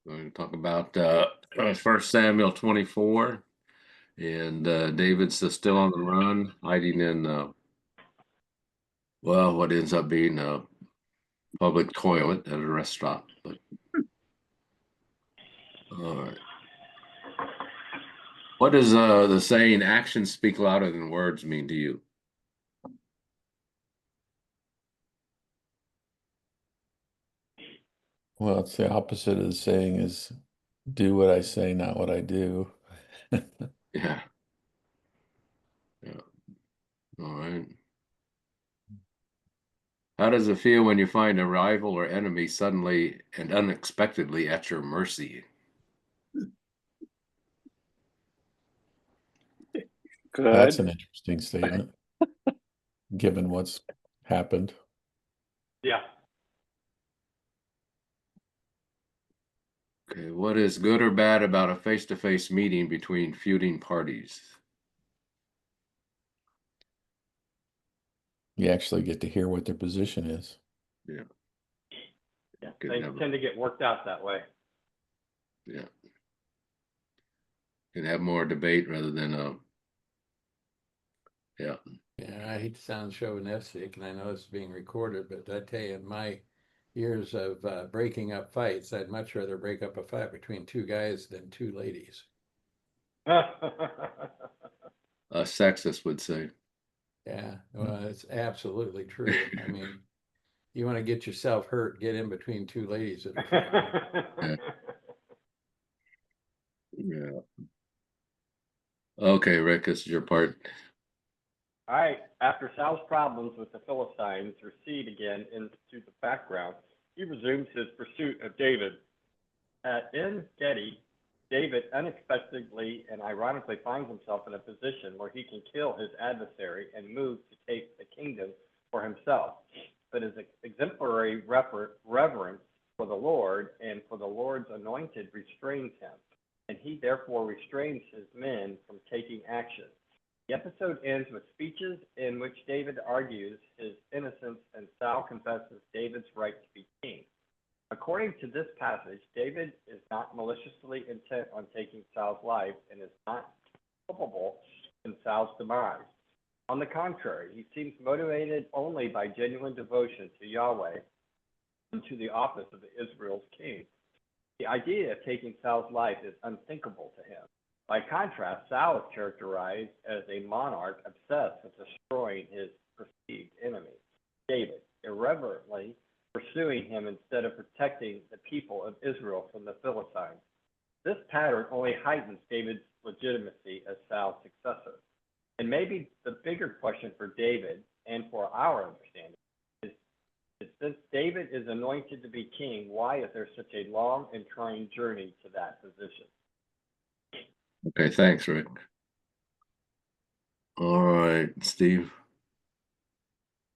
We're going to talk about 1 Samuel 24, and David's still on the run, hiding in what ends up being a public toilet at a restaurant. But all right, what does the saying "actions speak louder than words" mean to you? Well, it's the opposite of the saying is do what I say, not what I do. Yeah. Yeah. All right. How does it feel when you find a rival or enemy suddenly and unexpectedly at your mercy? That's Good. an interesting statement, given what's happened. Yeah. Okay, what is good or bad about a face-to-face meeting between feuding parties? You actually get to hear what their position is. Yeah. Yeah. Could Things have, tend to get worked out that way. yeah. Can have more debate rather than yeah. Yeah, I hate to sound chauvinistic, and I know it's being recorded, but I tell you, in my years of breaking up fights, I'd much rather break up a fight between two guys than two ladies. A sexist would say. Yeah, well, it's absolutely true. I mean, you want to get yourself hurt, get in between two ladies at a family. Yeah. Okay, Rick, this is your part. All right. After Saul's problems with the Philistines recede again into the background, he resumes his pursuit of David. At En Gedi, David unexpectedly and ironically finds himself in a position where he can kill his adversary and move to take the kingdom for himself. But his exemplary reverence for the Lord and for the Lord's anointed restrains him, and he therefore restrains his men from taking action. The episode ends with speeches in which David argues his innocence and Saul confesses David's right to be king. According to this passage, David is not maliciously intent on taking Saul's life and is not culpable in Saul's demise. On the contrary, he seems motivated only by genuine devotion to Yahweh and to the office of Israel's king. The idea of taking Saul's life is unthinkable to him. By contrast, Saul is characterized as a monarch obsessed with destroying his perceived enemy, David, irreverently pursuing him instead of protecting the people of Israel from the Philistines. This pattern only heightens David's legitimacy as Saul's successor. And maybe the bigger question for David and for our understanding is since David is anointed to be king, why is there such a long and trying journey to that position? Okay, thanks, Rick. All right, Steve.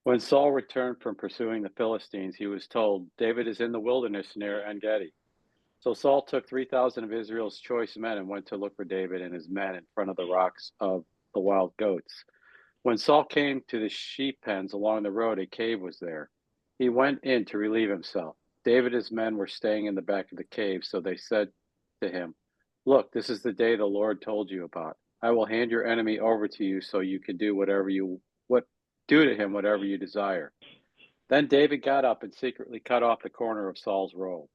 When Saul returned from pursuing the Philistines, he was told, David is in the wilderness near En Gedi. So Saul took 3,000 of Israel's choice men and went to look for David and his men in front of the rocks of the wild goats. When Saul came to the sheep pens along the road, a cave was there. He went in to relieve himself. David and his men were staying in the back of the cave, so they said to him, Look, this is the day the Lord told you about. I will hand your enemy over to you so you can do do to him whatever you desire. Then David got up and secretly cut off the corner of Saul's robe.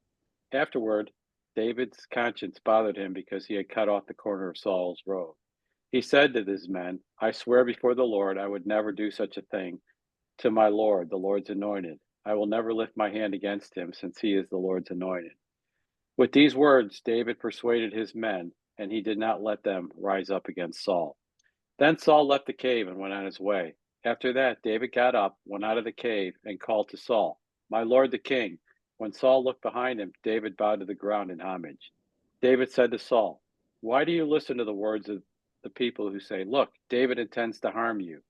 Afterward, David's conscience bothered him because he had cut off the corner of Saul's robe. He said to his men, I swear before the Lord I would never do such a thing to my Lord, the Lord's anointed. I will never lift my hand against him, since he is the Lord's anointed. With these words, David persuaded his men, and he did not let them rise up against Saul. Then Saul left the cave and went on his way. After that, David got up, went out of the cave, and called to Saul, My lord the king. When Saul looked behind him, David bowed to the ground in homage. David said to Saul, Why do you listen to the words of the people who say, Look, David intends to harm you?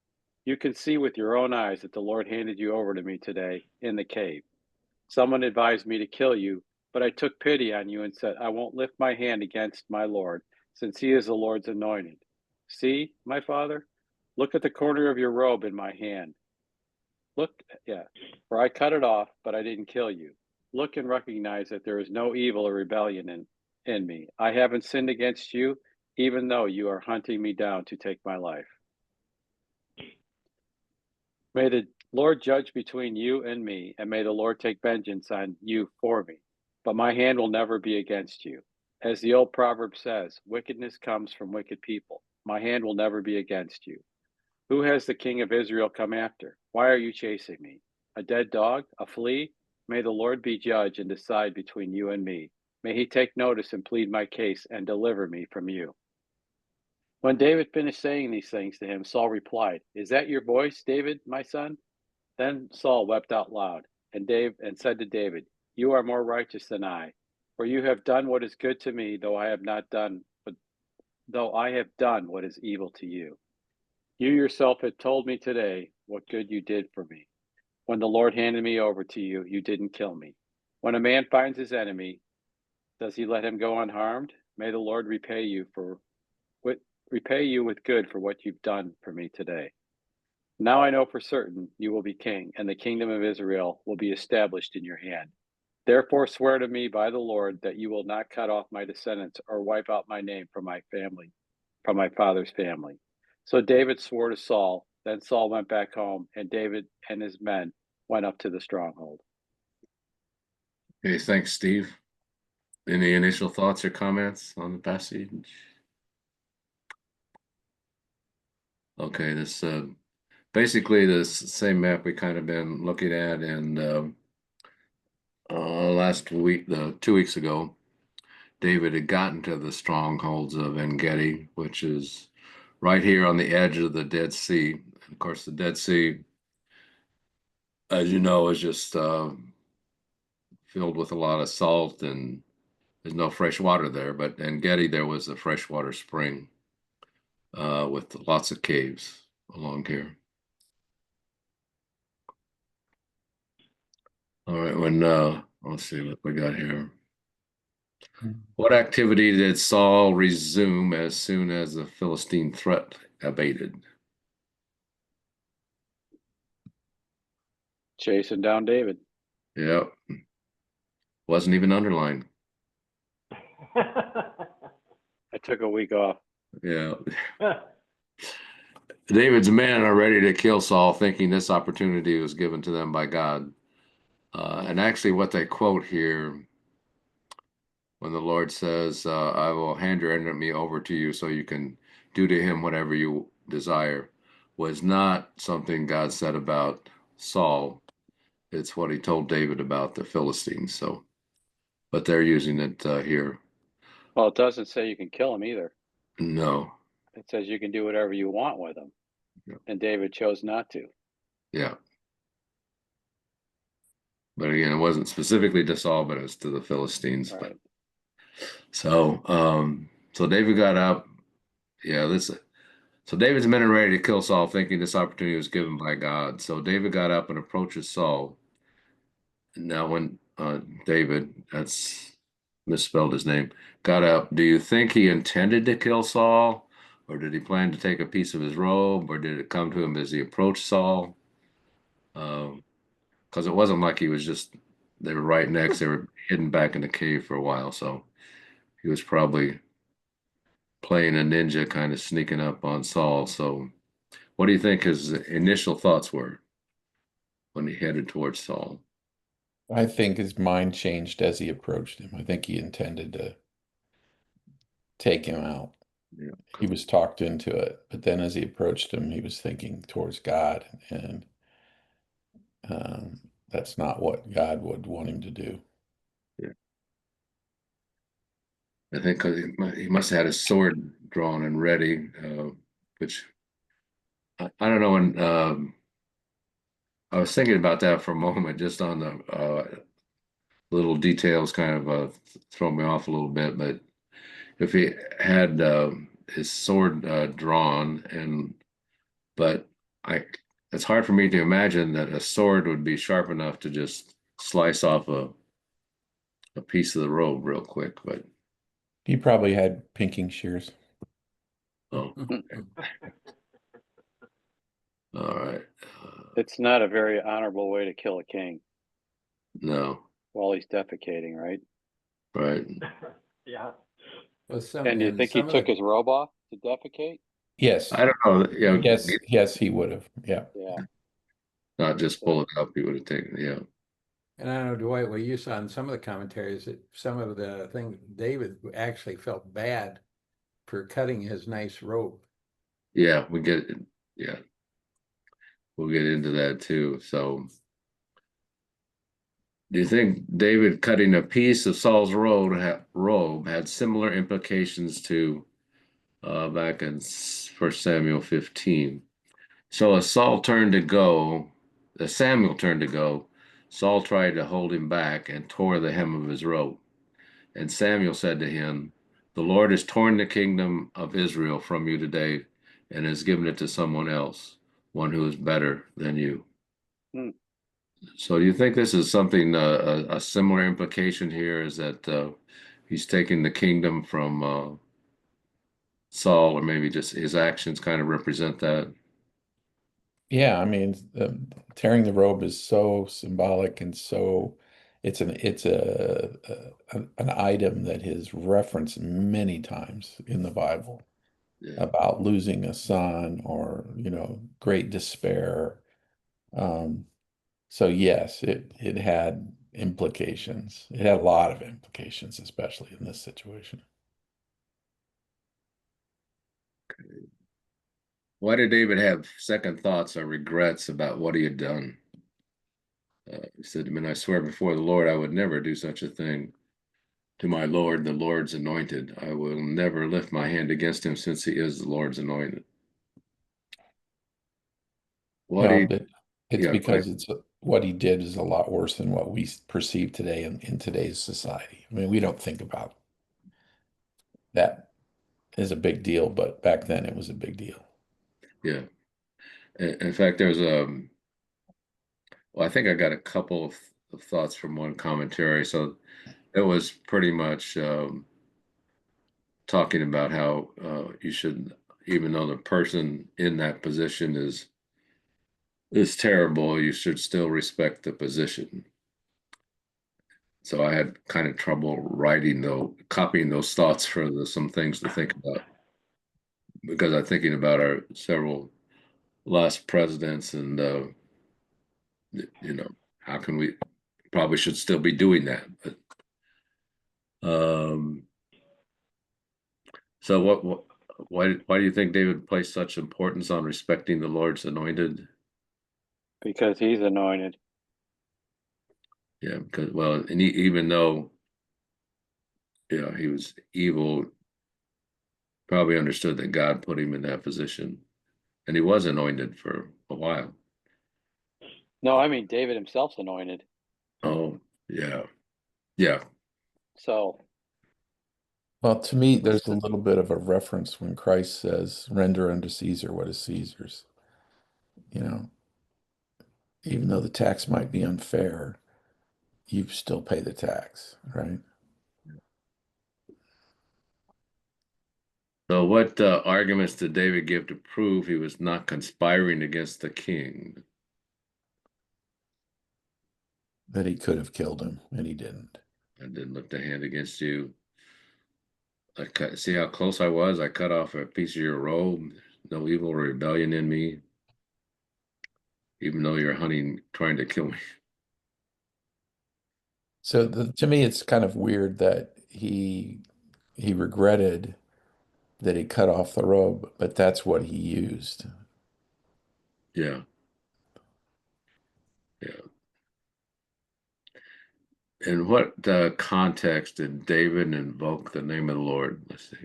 You can see with your own eyes that the Lord handed you over to me today in the cave. Someone advised me to kill you, but I took pity on you and said, I won't lift my hand against my Lord, since he is the Lord's anointed. See, my father? Look at the corner of your robe in my hand. For I cut it off, but I didn't kill you. look and recognize that there is no evil or rebellion in me. I haven't sinned against you, even though you are hunting me down to take my life. May the Lord judge between you and me, and may the Lord take vengeance on you for me. But my hand will never be against you. As the old proverb says, wickedness comes from wicked people. My hand will never be against you. Who has the king of Israel come after? Why are you chasing me? A dead dog? A flea? May the Lord be judge and decide between you and me. May he take notice and plead my case and deliver me from you. When David finished saying these things to him, Saul replied, Is that your voice, David, my son? Then Saul wept out loud and said to David, You are more righteous than I, for you have done what is good to me, though I have done what is evil to you. You yourself have told me today what good you did for me. When the Lord handed me over to you, you didn't kill me. When a man finds his enemy, does he let him go unharmed? May the Lord repay you with good for what you've done for me today. Now I know for certain you will be king, and the kingdom of Israel will be established in your hand. Therefore swear to me by the Lord that you will not cut off my descendants or wipe out my name from my family, from my father's family. So David swore to Saul. Then Saul went back home, and David and his men went up to the stronghold. Okay, thanks, Steve. Any initial thoughts or comments on the passage? Okay, this basically the same map we kind of been looking at in last week, 2 weeks ago. David had gotten to the strongholds of En-Gedi, which is right here on the edge of the Dead Sea. And of course, the Dead Sea, as you know, is just filled with a lot of salt, and there's no fresh water there. But En-Gedi, there was a freshwater spring with lots of caves along here. All right, let's see what we got here. What activity did Saul resume as soon as the Philistine threat abated? Chasing down David. Yep. Wasn't even underlined. I took a week off. Yeah. David's men are ready to kill Saul, thinking this opportunity was given to them by God. And actually, what they quote here, when the Lord says, I will hand your enemy over to you so you can do to him whatever you desire, was not something God said about Saul. It's what he told David about the Philistines. So, but they're using it here. Well, it doesn't say you can kill him either. No. It says you can do whatever you want with him. Yeah. And David chose not to. Yeah. But again, it wasn't specifically to Saul, but it was to the Philistines. Right. But, so David got up. Yeah, so David's men are ready to kill Saul, thinking this opportunity was given by God. So David got up and approaches Saul. Now, when David, that's misspelled his name, got up, do you think he intended to kill Saul, or did he plan to take a piece of his robe, or did it come to him as he approached Saul? Because it wasn't like he was they were right next, they were hidden back in the cave for a while, so he was probably playing a ninja, kind of sneaking up on Saul. So what do you think his initial thoughts were when he headed towards Saul? I think his mind changed as he approached him. I think he intended to take him out. Yeah. He was talked into it, but then as he approached him, he was thinking towards God, and that's not what God would want him to do. Yeah. I think he must have had his sword drawn and ready, which I don't know. When I was thinking about that for a moment, just on the little details, kind of throw me off a little bit. But if he had his sword drawn, it's hard for me to imagine that a sword would be sharp enough to just slice off a piece of the robe real quick. But he probably had pinking shears. Oh, okay. All right. It's not a very honorable way to kill a king. No. while he's defecating, right? Right. Yeah. Well, And you think he took his robe off to defecate? Yes. I don't know. You know, Yes, he would have. Yeah. Yeah. not just pull it up, he would have taken, yeah. And I don't know, Dwight, what you saw in some of the commentaries that some of the things David actually felt bad for cutting his nice robe. Yeah, yeah. We'll get into that too. So, do you think David cutting a piece of Saul's robe had similar implications to back in 1 Samuel 15? So as Samuel turned to go, Saul tried to hold him back and tore the hem of his robe. And Samuel said to him, "The Lord has torn the kingdom of Israel from you today and has given it to someone else, one who is better than you." Hmm. So do you think this is something, a similar implication here is that he's taking the kingdom from Saul, or maybe just his actions kind of represent that? Yeah, I mean, tearing the robe is so symbolic and so it's an item that is referenced many times in the Bible Yeah. about losing a son or, great despair. So yes, it had implications. It had a lot of implications, especially in this situation. Why did David have second thoughts or regrets about what he had done? He said, "Man, I swear before the Lord, I would never do such a thing to my Lord, the Lord's anointed. I will never lift my hand against him since he is the Lord's anointed." What Well, he, it's yeah, go ahead. because what he did is a lot worse than what we perceive today in today's society. I mean, we don't think about that as a big deal, but back then it was a big deal. Yeah. In fact, there's well, I think I got a couple of thoughts from one commentary. So it was pretty much talking about how you should, even though the person in that position is terrible, you should still respect the position. So I had kind of trouble copying those thoughts for some things to think about, because I'm thinking about our several last presidents, and how can we probably should still be doing that, but so why do you think David placed such importance on respecting the Lord's anointed? Because he's anointed. Yeah, because, well, and even though he was evil, probably understood that God put him in that position, and he was anointed for a while. No, I mean David himself's anointed. Oh, yeah. Yeah. So Well, to me, there's a little bit of a reference when Christ says, "Render unto Caesar what is Caesar's." You know, even though the tax might be unfair, you still pay the tax, right? So what arguments did David give to prove he was not conspiring against the king? That he could have killed him, and he didn't. I didn't lift a hand against you. See how close I was? I cut off a piece of your robe. No evil rebellion in me, even though you're trying to kill me. So to me, it's kind of weird that he regretted that he cut off the robe, but that's what he used. Yeah. Yeah. In what context did David invoke the name of the Lord? Let's see.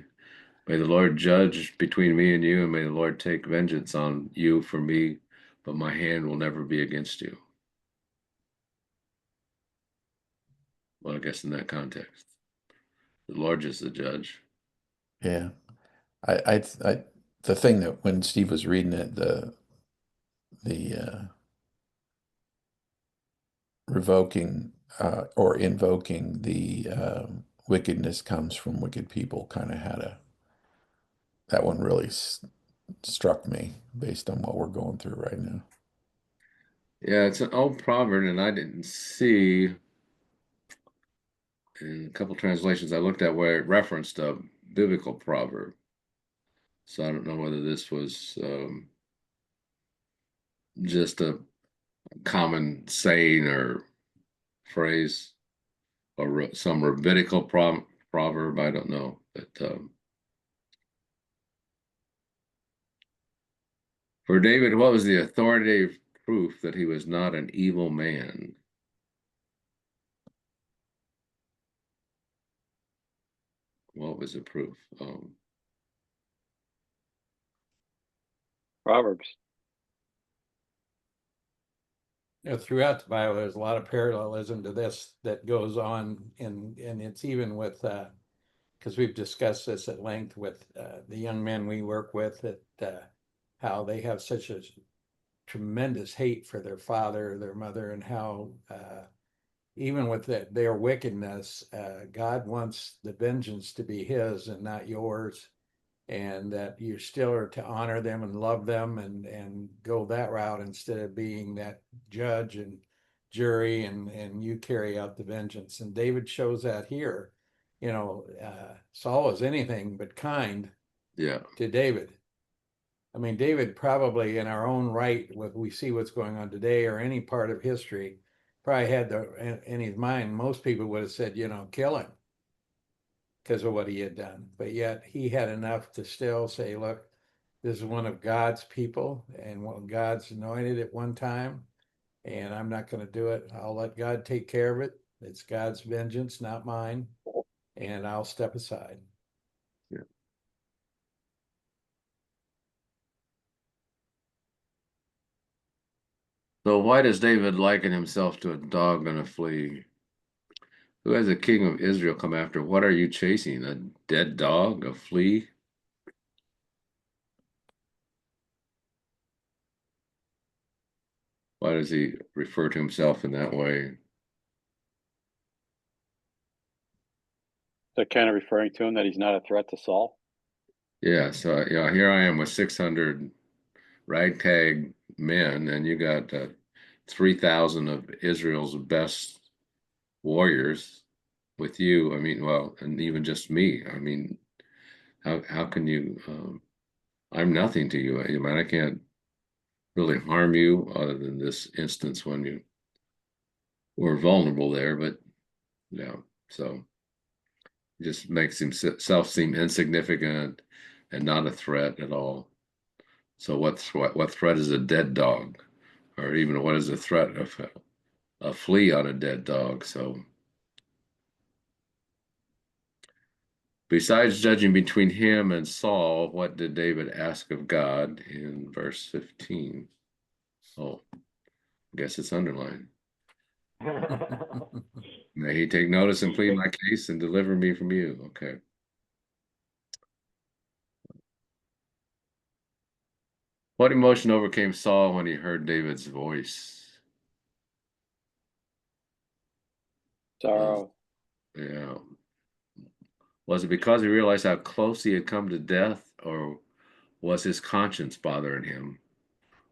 "May the Lord judge between me and you, and may the Lord take vengeance on you for me, but my hand will never be against you." Well, I guess in that context, the Lord is the judge. Yeah. I the thing that when Steve was reading it, the revoking or invoking the wickedness comes from wicked people kind of that one really struck me based on what we're going through right now. Yeah, it's an old proverb, and I didn't see in a couple translations I looked at where it referenced a biblical proverb. So I don't know whether this was just a common saying or phrase or some rabbinical proverb. I don't know. But for David, what was the authoritative proof that he was not an evil man? What was the proof? Proverbs. You know, throughout the Bible, there's a lot of parallelism to this that goes on, and it's even with because we've discussed this at length with the young men we work with, that how they have such a tremendous hate for their father, their mother, and how even with their wickedness, God wants the vengeance to be his and not yours, and that you still are to honor them and love them and go that route instead of being that judge and jury, and you carry out the vengeance. And David shows that here. You know, Saul was anything but kind Yeah. to David. I mean, David probably in our own right, what we see what's going on today or any part of history, probably had in his mind, most people would have said, you know, kill him because of what he had done. But yet he had enough to still say, look, this is one of God's people and one God's anointed at one time, and I'm not going to do it. I'll let God take care of it. It's God's vengeance, not mine, and I'll step aside. Yeah. So why does David liken himself to a dog and a flea? Who has the king of Israel come after? What are you chasing? A dead dog? A flea? Why does he refer to himself in that way? So kind of referring to him that he's not a threat to Saul. Yeah, so here I am with 600 ragtag men, and you got 3,000 of Israel's best warriors with you. I mean, well, and even just me. I mean, how can you? I'm nothing to you. I mean, I can't really harm you other than this instance when you were vulnerable there. But yeah, so it just makes himself seem insignificant and not a threat at all. So what threat is a dead dog, or even what is the threat of a flea on a dead dog? So besides judging between him and Saul, what did David ask of God in verse 15? Oh, I guess it's underlined. May he take notice and plead my case and deliver me from you. Okay. What emotion overcame Saul when he heard David's voice? Sorrow. Yeah. Was it because he realized how close he had come to death, or was his conscience bothering him?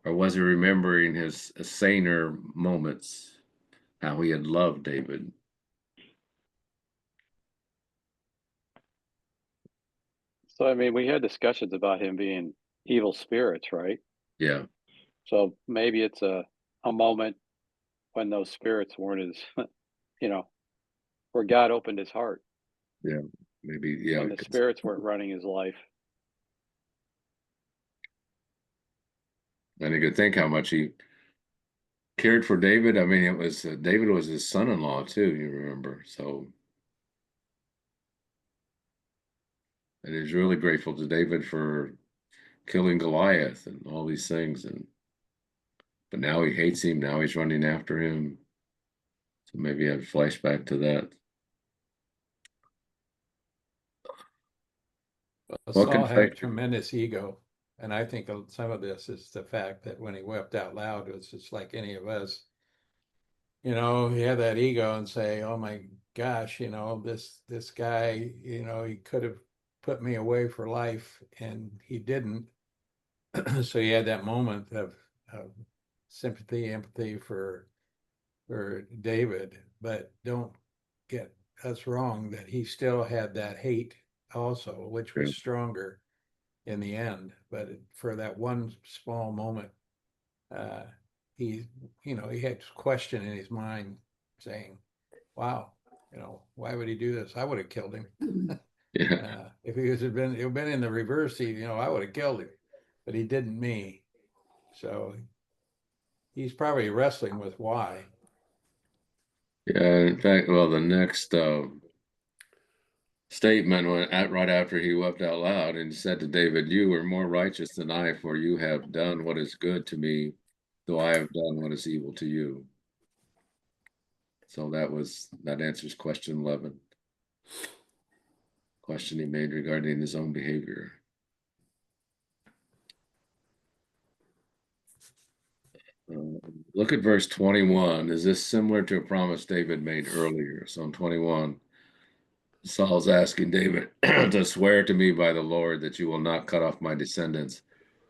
Or was he remembering his saner moments, how he had loved David? So I mean, we had discussions about him being evil spirits, right? Yeah. So maybe it's a moment when those spirits weren't as, you know, where God opened his heart, Yeah. Maybe, yeah. when the spirits weren't running his life. And you could think how much he cared for David. I mean, it was David was his son-in-law too, you remember. So, and he's really grateful to David for killing Goliath and all these things. But now he hates him. Now he's running after him. So maybe I have a flashback to that. What Saul had a conflict? tremendous ego. And I think some of this is the fact that when he wept out loud, it was just like any of us, you know, he had that ego and say, oh my gosh, you know, this guy, you know, he could have put me away for life and he didn't. So he had that moment of sympathy, empathy for David, but don't get us wrong that he still had that hate also, which was Yeah. stronger in the end. But for that one small moment, he, he had this question in his mind saying, wow, why would he do this? I would have killed him. Yeah. If he had been in the reverse, I would have killed him, but he didn't me. So he's probably wrestling with why. Yeah. In fact, well, the next statement right after he wept out loud and said to David, "You were more righteous than I, for you have done what is good to me, though I have done what is evil to you." So that answers question 11. Question he made regarding his own behavior. Look at verse 21. Is this similar to a promise David made earlier? So in 21, Saul's asking David to swear to me by the Lord that you will not cut off my descendants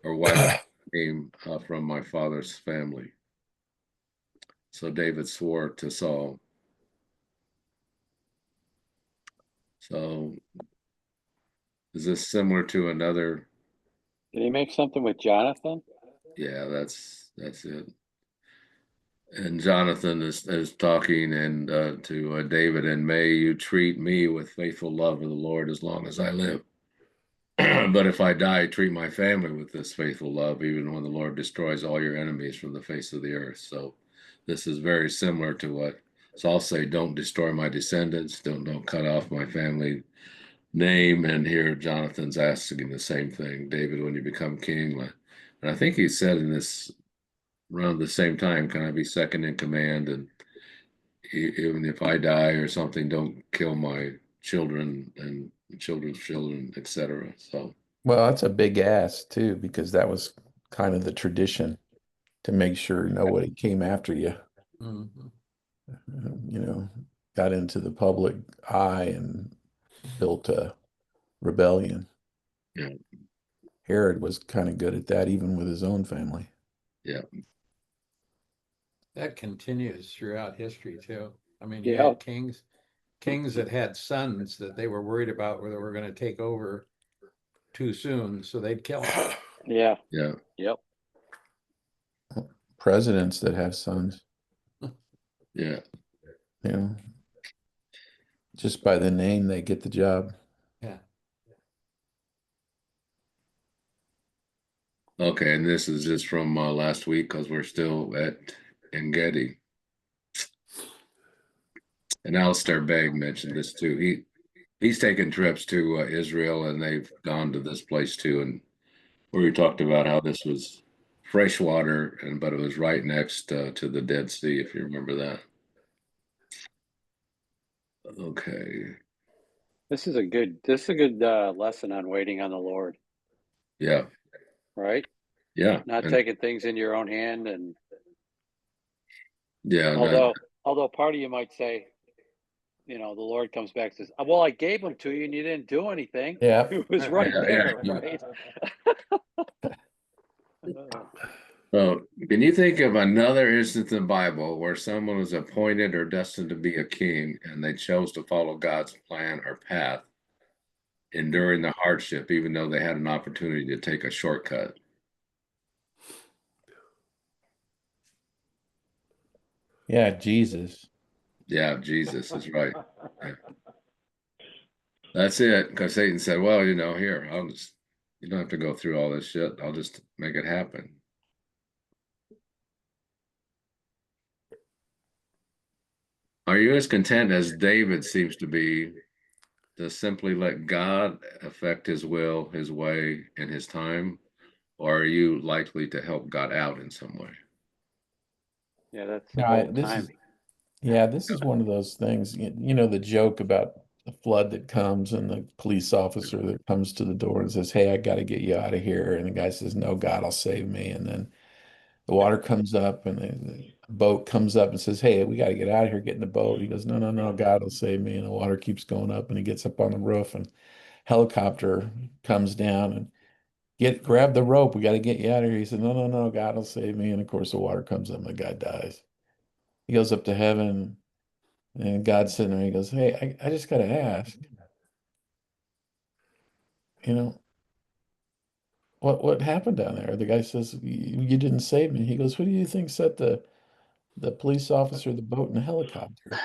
or wipe my name from my father's family. So David swore to Saul. So is this similar to another? Did he make something with Jonathan? Yeah, that's it. And Jonathan is talking and to David, and may you treat me with faithful love of the Lord as long as I live. But if I die, treat my family with this faithful love, even when the Lord destroys all your enemies from the face of the earth. So this is very similar to what Saul say, don't destroy my descendants, don't cut off my family name. And here Jonathan's asking the same thing. David, when you become king, and I think he said in this around the same time, can I be second in command? And even if I die or something, don't kill my children and children's children, etc. So, Well, that's a big ask too, because that was kind of the tradition to make sure nobody came after you, Mhm. Got into the public eye and built a rebellion. yeah, Herod was kind of good at that, even with his own family. yeah, That continues throughout history too. I mean, you Yeah. had kings that had sons that they were worried about whether they were going to take over too soon, so they'd kill them. Yeah. yeah, Yep. Presidents that have sons, yeah. you know, just by the name, they get the job. Yeah. Okay, and this is just from last week because we're still at Engedi. And Alistair Begg mentioned this too. He's taken trips to Israel, and they've gone to this place too. And where we talked about how this was fresh water, but it was right next to the Dead Sea, if you remember that. Okay. This is a good lesson on waiting on the Lord, Yeah. right? Yeah. Not And taking things in your own hand. And yeah. although part of you might say, the Lord comes back and says, well, I gave them to you and you didn't do anything. Yeah. It was right Yeah, there, yeah. right? So, can you think of another instance in the Bible where someone was appointed or destined to be a king and they chose to follow God's plan or path, enduring the hardship, even though they had an opportunity to take a shortcut? Yeah, Jesus. Yeah, Jesus is right. Yeah. That's it. Because Satan said, well, here, you don't have to go through all this shit. I'll just make it happen. Are you as content as David seems to be to simply let God affect his will, his way, and his time? Or are you likely to help God out in some way? Yeah, that's the No, whole this time. is this is one of those things, the joke about the flood that comes and the police officer that comes to the door and says, "Hey, I got to get you out of here." And the guy says, "No, God will save me." And then the water comes up and the boat comes up and says, "Hey, we got to get out of here, get in the boat." He goes, "No, no, no, God will save me." And the water keeps going up and he gets up on the roof and helicopter comes down and grab the rope. We got to get you out of here. He said, "No, no, no, God will save me." And of course the water comes up and the guy dies. He goes up to heaven. And God's sitting there, he goes, hey, I just got to ask, you know, what happened down there? The guy says, you didn't save me. He goes, who do you think set the police officer, the boat, and the helicopter?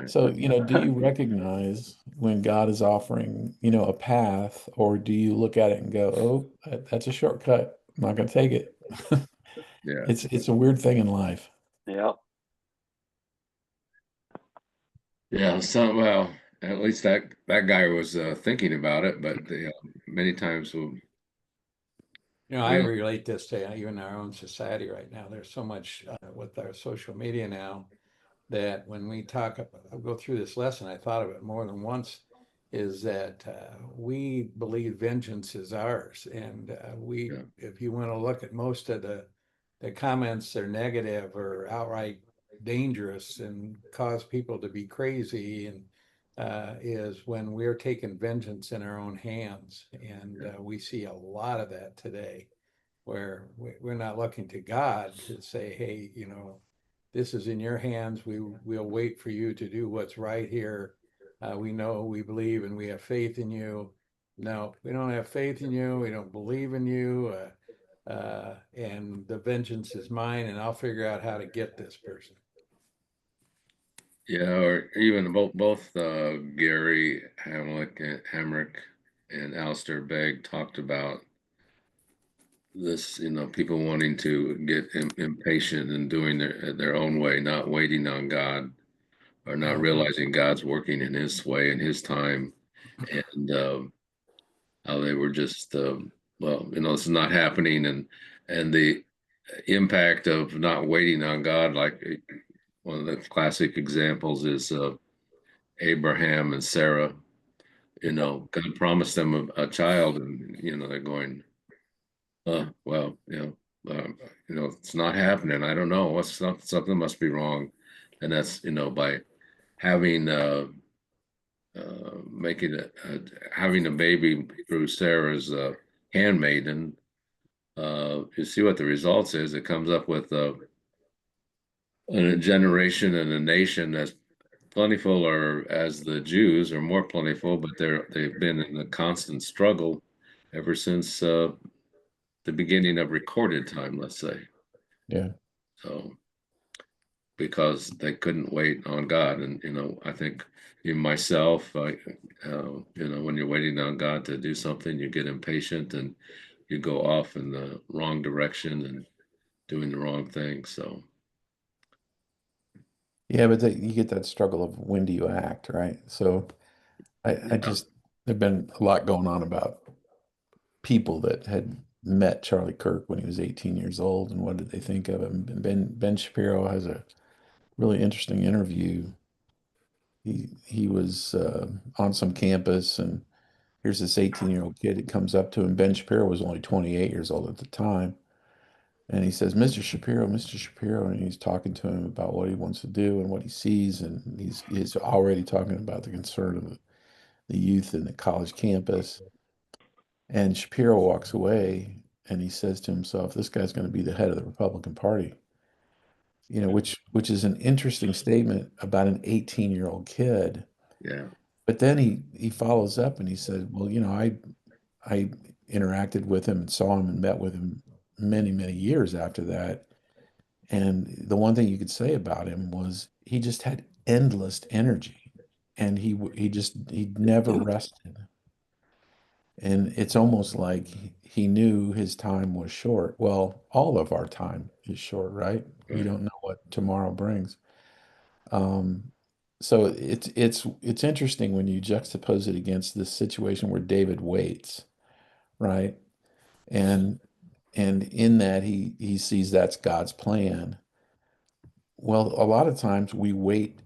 So, do you recognize when God is offering, a path, or do you look at it and go, oh, that's a shortcut. I'm not going to take it. Yeah. It's a weird thing in life. Yeah. Yeah. So, well, at least that guy was thinking about it, but many times I we relate this to even our own society right now. There's so much with our social media now that when we talk, I'll go through this lesson, I thought of it more than once, is that we believe vengeance is ours. And Yeah. if you want to look at most of the comments, they're negative or outright dangerous and cause people to be crazy, and is when we're taking vengeance in our own hands. And we see a lot of that today, where we're not looking to God to say, hey, this is in your hands. We'll wait for you to do what's right here. We know, we believe, and we have faith in you. No, we don't have faith in you. We don't believe in you. And the vengeance is mine, and I'll figure out how to get this person. Yeah, or even both Gary Hamrick and Alistair Begg talked about this, people wanting to get impatient and doing their own way, not waiting on God, or not realizing God's working in His way in His time, and how they were just well, this is not happening, and the impact of not waiting on God, like one of the classic examples is Abraham and Sarah. God promised them a child, and they're going, well, it's not happening. I don't know. Something must be wrong, and that's by having making having a baby through Sarah's handmaiden. You see what the results is. It comes up with a generation and a nation that's plentiful, or as the Jews are more plentiful, but they've been in a constant struggle ever since the beginning of recorded time, let's say. Yeah. So because they couldn't wait on God, and I think even myself, when you're waiting on God to do something, you get impatient and you go off in the wrong direction and doing the wrong thing. So Yeah, but you get that struggle of when do you act, right? So I just, there've been a lot going on about people that had met Charlie Kirk when he was 18 years old and what did they think of him. And Ben Shapiro has a really interesting interview. He was on some campus, and here's this 18-year-old kid that comes up to him. Ben Shapiro was only 28 years old at the time. And he says, Mr. Shapiro, and he's talking to him about what he wants to do and what he sees. And he's already talking about the concern of the youth in the college campus. And Shapiro walks away and he says to himself, this guy's going to be the head of the Republican Party. Which is an interesting statement about an 18-year-old kid. yeah, But then he follows up and he said, well, I interacted with him and saw him and met with him many, many years after that. And the one thing you could say about him was he just had endless energy, and he never rested. And it's almost like he knew his time was short. Well, all of our time is short, right? We right. don't know what tomorrow brings. Um, so it's interesting when you juxtapose it against this situation where David waits, right? And and in that he sees that's God's plan. Well, a lot of times we wait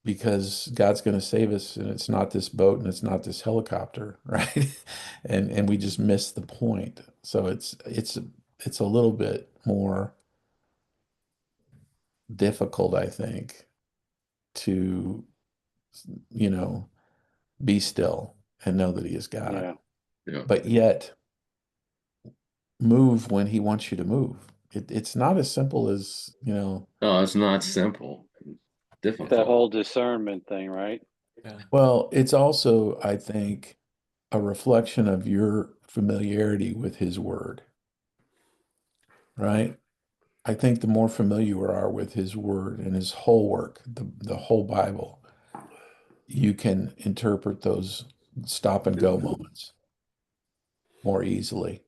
because God's going to save us, and it's not this boat and it's not this helicopter, right? And we just miss the point. So it's a little bit more difficult, I think, to you know be still and know that He is God, Yeah. Yeah. but yet move when He wants you to move. It's not as simple as No, it's not simple. That difficult. whole discernment thing, right? Yeah. Well, it's also, I think, a reflection of your familiarity with his word, right? I think the more familiar you are with his word and his whole work, the whole Bible, you can interpret those stop and go moments more easily.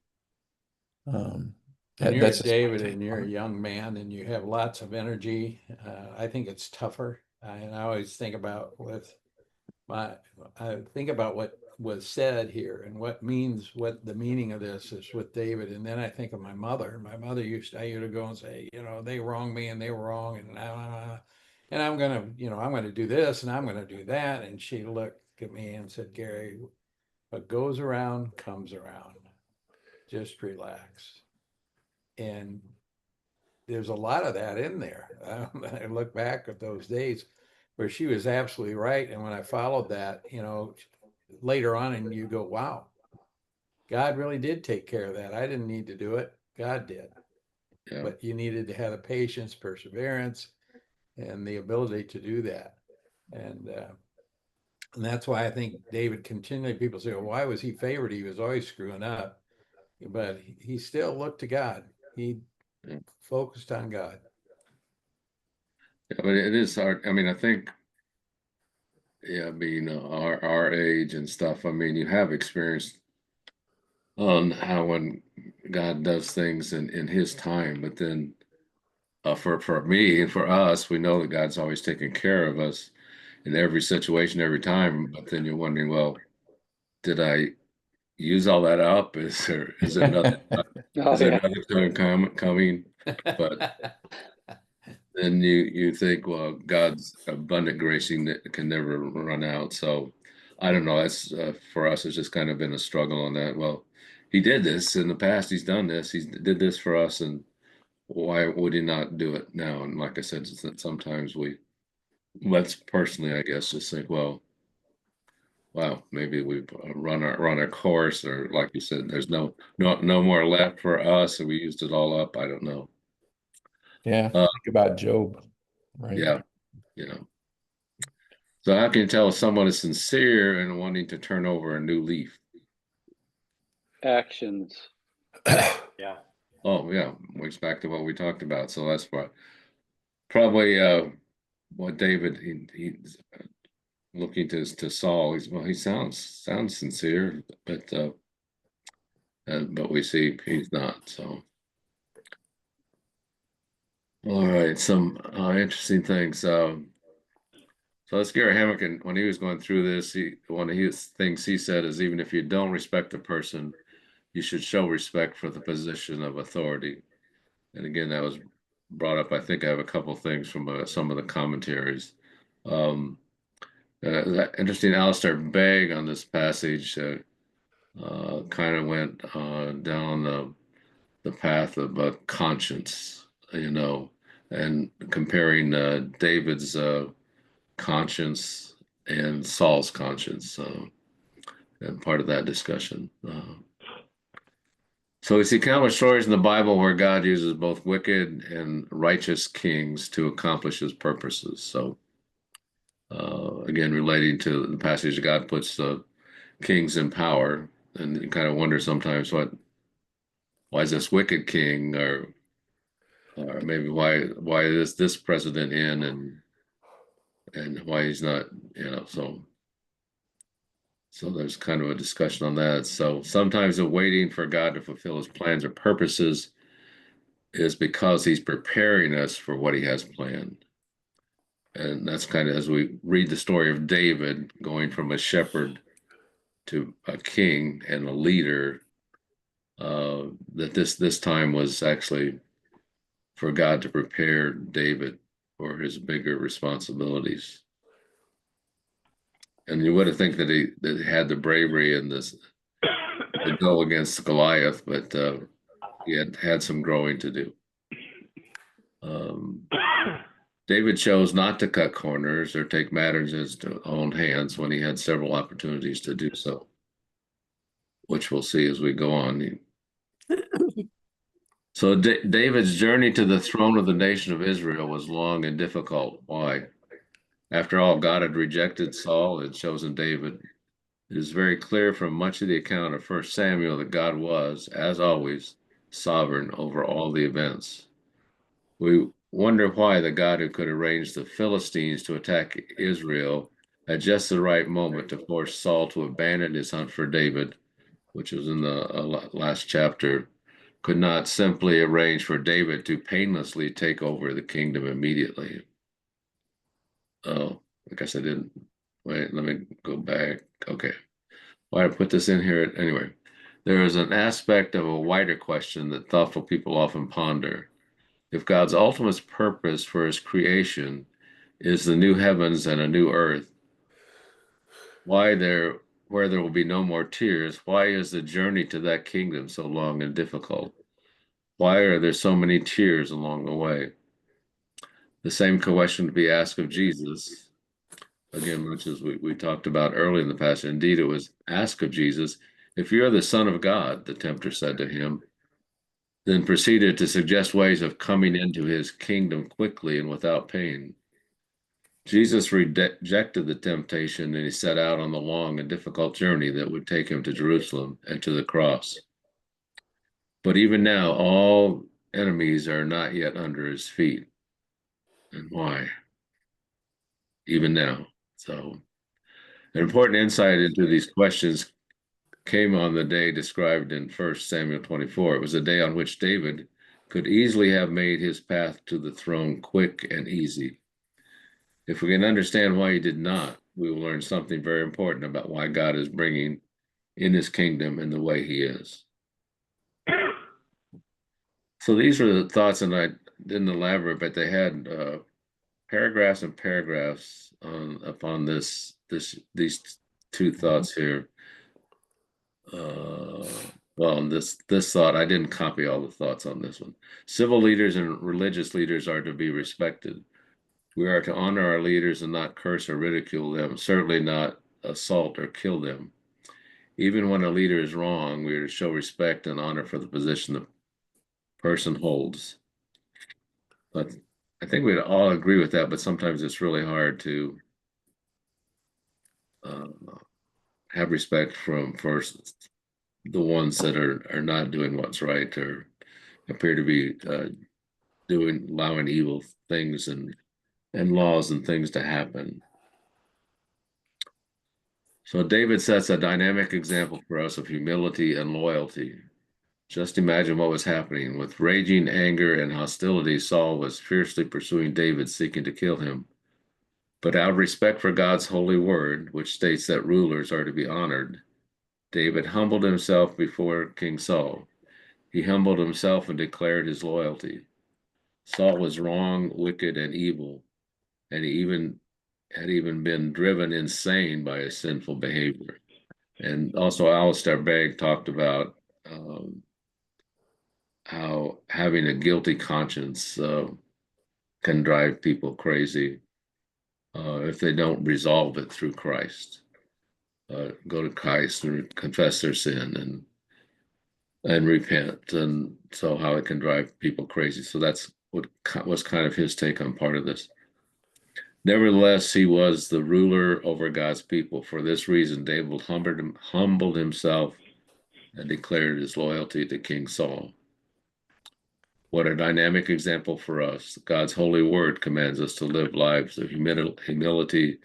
And you're That's just my David, take and you're on a it. young man, and you have lots of energy. I think it's tougher. And I always think about I think about what was said here and what the meaning of this is with David. And then I think of my mother. My mother I used to go and say, they wronged me and they were wrong. And I'm going to do this and I'm going to do that. And she looked at me and said, Gary, what goes around comes around. Just relax. And there's a lot of that in there. I look back at those days where she was absolutely right. And when I followed that, later on, and you go, wow, God really did take care of that. I didn't need to do it. God did. Yeah. But you needed to have the patience, perseverance, and the ability to do that. And that's why I think David continually, people say, well, why was he favored? He was always screwing up. But he still looked to God. He Yeah. focused on God. Yeah, but it is hard. I mean, I think, yeah, being our age and stuff, I mean, you have experienced on how when God does things in his time, but then for me and for us, we know that God's always taking care of us in every situation, every time. But then you're wondering, well, did I use all that up? Is there another Oh, is there yeah. another time coming? But then you think, well, God's abundant grace can never run out. So I don't know. That's for us. It's just kind of been a struggle on that. Well, he did this in the past. He's done this. He did this for us, and why would he not do it now? And like I said, sometimes let's personally, I guess, just think, well, wow, maybe we've run our course, or like you said, there's no more left for us, and we used it all up. I don't know. Yeah, think about Job, right? Yeah, So how can you tell if someone is sincere and wanting to turn over a new leaf? Actions. Yeah. Oh yeah, goes back to what we talked about. So that's probably what David he's looking to Saul. He sounds sincere, but we see he's not. So all right, some interesting things. So that's Gary Hamilton. When he was going through this, one of his things he said is, even if you don't respect a person, you should show respect for the position of authority. And again, that was brought up. I think I have a couple things from some of the commentaries. Interesting. Alistair Begg on this passage kind of went down the path of conscience, and comparing David's conscience and Saul's conscience, and part of that discussion. So we see countless stories in the Bible where God uses both wicked and righteous kings to accomplish his purposes. So again, relating to the passage, God puts the kings in power, and you kind of wonder sometimes why is this wicked king, or maybe why is this president in, and why he's not, so there's kind of a discussion on that. So sometimes the waiting for God to fulfill his plans or purposes is because he's preparing us for what he has planned. And that's kind of, as we read the story of David going from a shepherd to a king and a leader, that this time was actually for God to prepare David for his bigger responsibilities. And you would think that he had the bravery in this to go against Goliath, but he had some growing to do. David chose not to cut corners or take matters in his own hands when he had several opportunities to do so, which we'll see as we go on. So David's journey to the throne of the nation of Israel was long and difficult. Why? After all, God had rejected Saul and chosen David. It is very clear from much of the account of 1 Samuel that God was, as always, sovereign over all the events. We wonder why the God who could arrange the Philistines to attack Israel at just the right moment to force Saul to abandon his hunt for David, which was in the last chapter, could not simply arrange for David to painlessly take over the kingdom immediately. Oh, I guess I didn't. Wait, let me go back. Okay. Why I put this in here? Anyway, there is an aspect of a wider question that thoughtful people often ponder. If God's ultimate purpose for his creation is the new heavens and a new earth, where there will be no more tears, why is the journey to that kingdom so long and difficult? Why are there so many tears along the way? The same question to be asked of Jesus, again, much as we talked about early in the passage. Indeed, it was asked of Jesus, if you're the Son of God, the tempter said to him, then proceeded to suggest ways of coming into his kingdom quickly and without pain. Jesus rejected the temptation and he set out on the long and difficult journey that would take him to Jerusalem and to the cross. But even now, all enemies are not yet under his feet. And why? Even now. So, an important insight into these questions came on the day described in 1 Samuel 24. It was a day on which David could easily have made his path to the throne quick and easy. If we can understand why he did not, we will learn something very important about why God is bringing in his kingdom in the way he is. So these are the thoughts, and I didn't elaborate, but they had paragraphs and paragraphs upon these two thoughts here. Well, this thought, I didn't copy all the thoughts on this one. Civil leaders and religious leaders are to be respected. We are to honor our leaders and not curse or ridicule them, certainly not assault or kill them. Even when a leader is wrong, we are to show respect and honor for the position the person holds. But I think we'd all agree with that, but sometimes it's really hard to have respect for the ones that are not doing what's right or appear to be allowing evil things and laws and things to happen. So David sets a dynamic example for us of humility and loyalty. Just imagine what was happening. With raging anger and hostility, Saul was fiercely pursuing David, seeking to kill him. But out of respect for God's holy word, which states that rulers are to be honored, David humbled himself before King Saul. He humbled himself and declared his loyalty. Saul was wrong, wicked, and evil, and he had even been driven insane by his sinful behavior. And also Alistair Begg talked about how having a guilty conscience can drive people crazy if they don't resolve it through Christ. Go to Christ and confess their sin and repent, and so how it can drive people crazy. So that's what was kind of his take on part of this. Nevertheless, he was the ruler over God's people. For this reason, David humbled himself and declared his loyalty to King Saul. What a dynamic example for us. God's holy word commands us to live lives of humility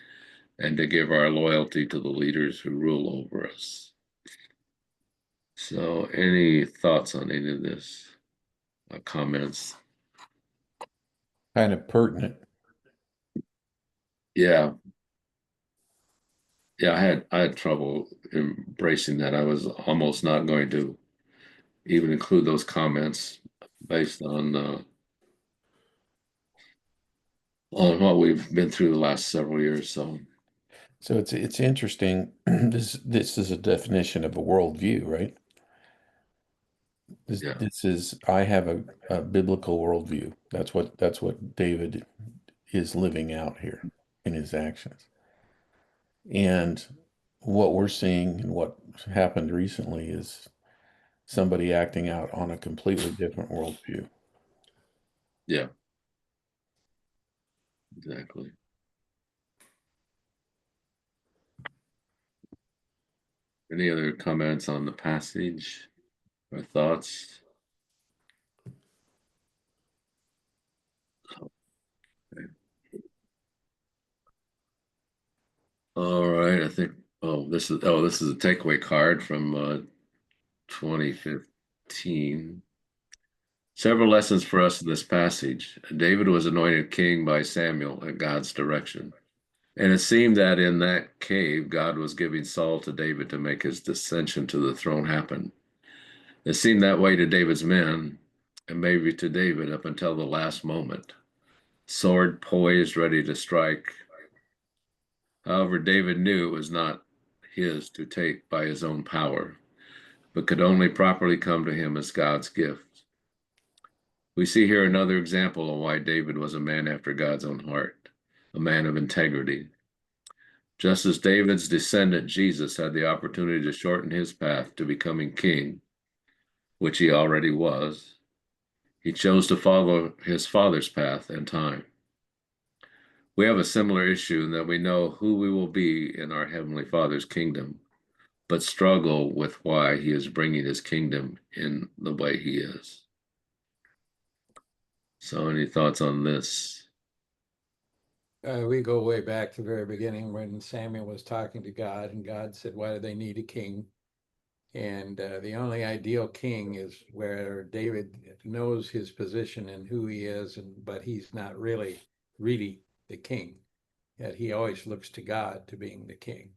and to give our loyalty to the leaders who rule over us. So any thoughts on any of this? Comments? Kind of pertinent. Yeah. Yeah, I had trouble embracing that. I was almost not going to even include those comments based on what we've been through the last several years. So it's interesting. This is a definition of a worldview, right? Yeah. This is, I have a biblical worldview. That's what David is living out here in his actions. And what we're seeing and what happened recently is somebody acting out on a completely different worldview. Yeah, exactly. Any other comments on the passage or thoughts? All right, I think, this is a takeaway card from 2015. Several lessons for us in this passage. David was anointed king by Samuel at God's direction. And it seemed that in that cave, God was giving Saul to David to make his dissension to the throne happen. It seemed that way to David's men, and maybe to David up until the last moment. Sword poised, ready to strike. However, David knew it was not his to take by his own power, but could only properly come to him as God's gift. We see here another example of why David was a man after God's own heart, a man of integrity. Just as David's descendant Jesus had the opportunity to shorten his path to becoming king, which he already was, he chose to follow his father's path and time. We have a similar issue in that we know who we will be in our Heavenly Father's kingdom, but struggle with why he is bringing his kingdom in the way he is. So, any thoughts on this? We go way back to the very beginning when Samuel was talking to God, and God said, why do they need a king? And the only ideal king is where David knows his position and who he is, but he's not really the king. Yet he always looks to God to being the king.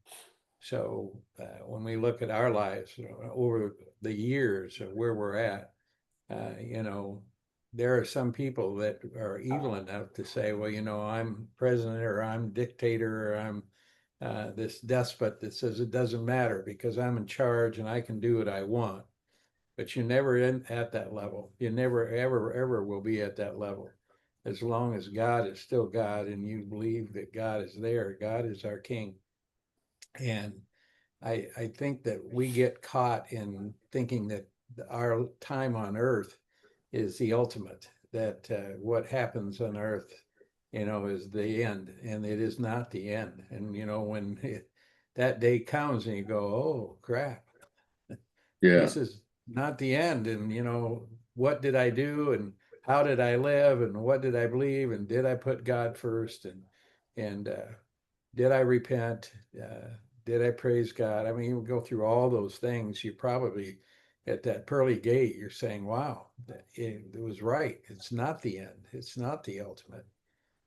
So when we look at our lives over the years of where we're at, there are some people that are evil enough to say, well, I'm president or I'm dictator or I'm this despot that says it doesn't matter because I'm in charge and I can do what I want. But you're never at that level. You never, ever will be at that level. As long as God is still God and you believe that God is there, God is our king. And I think that we get caught in thinking that our time on earth is the ultimate, that what happens on earth, is the end, and it is not the end. And, when that day comes and you go, oh, crap, Yeah, this is not the end. And, what did I do? And how did I live? And what did I believe? And did I put God first? And did I repent? Did I praise God? I mean, you go through all those things. You probably, at that pearly gate, you're saying, wow, it was right. It's not the end. It's not the ultimate.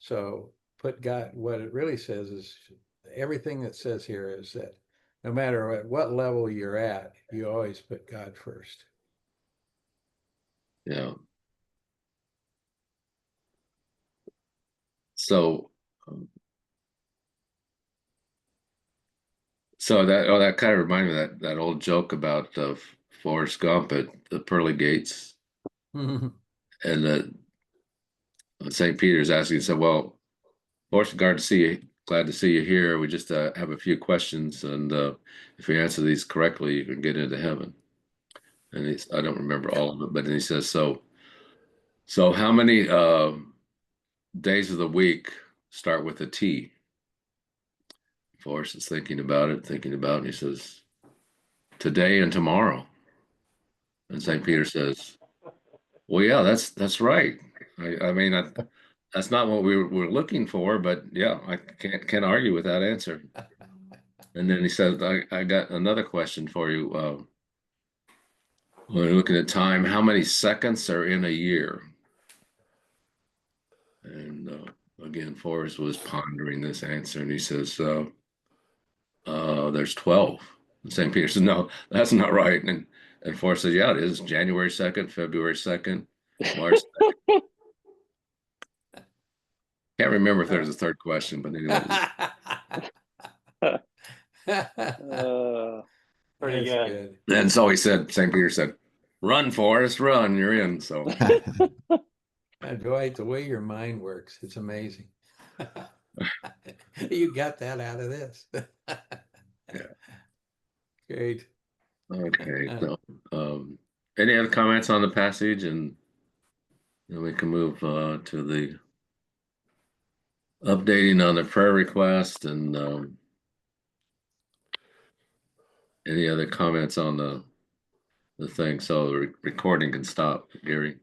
So put God, what it really says is everything that says here is that no matter at what level you're at, you always put God first. yeah. So, that kind of reminded me of that old joke about Forrest Gump at the pearly gates, and that St. Peter's asking, said, "Well, Forrest, glad to see you here. We just have a few questions, and if you answer these correctly, you can get into heaven." And I don't remember all of it, but then he says, "So how many days of the week start with a T?" Forrest is thinking about it, and he says, "Today and tomorrow." And St. Peter says, "Well, yeah, that's right. I mean, that's not what we were looking for, but yeah, I can't argue with that answer." And then he said, I got another question for you. When you're looking at time, how many seconds are in a year?" And again, Forrest was pondering this answer, and he says, "There's 12." And St. Peter says, "No, that's not right." And Forrest says, "Yeah, it is. January 2nd, February 2nd, March 2nd. Can't remember if there's a third question, but anyway. Pretty good. And so St. Peter said, "Run, Forrest, run, you're in." So Dwight, the way your mind works, it's amazing. You got that out of this. Yeah. Great. Okay. So, any other comments on the passage, and then we can move to the updating on the prayer request and Any other comments on the thing? So the recording can stop, Gary.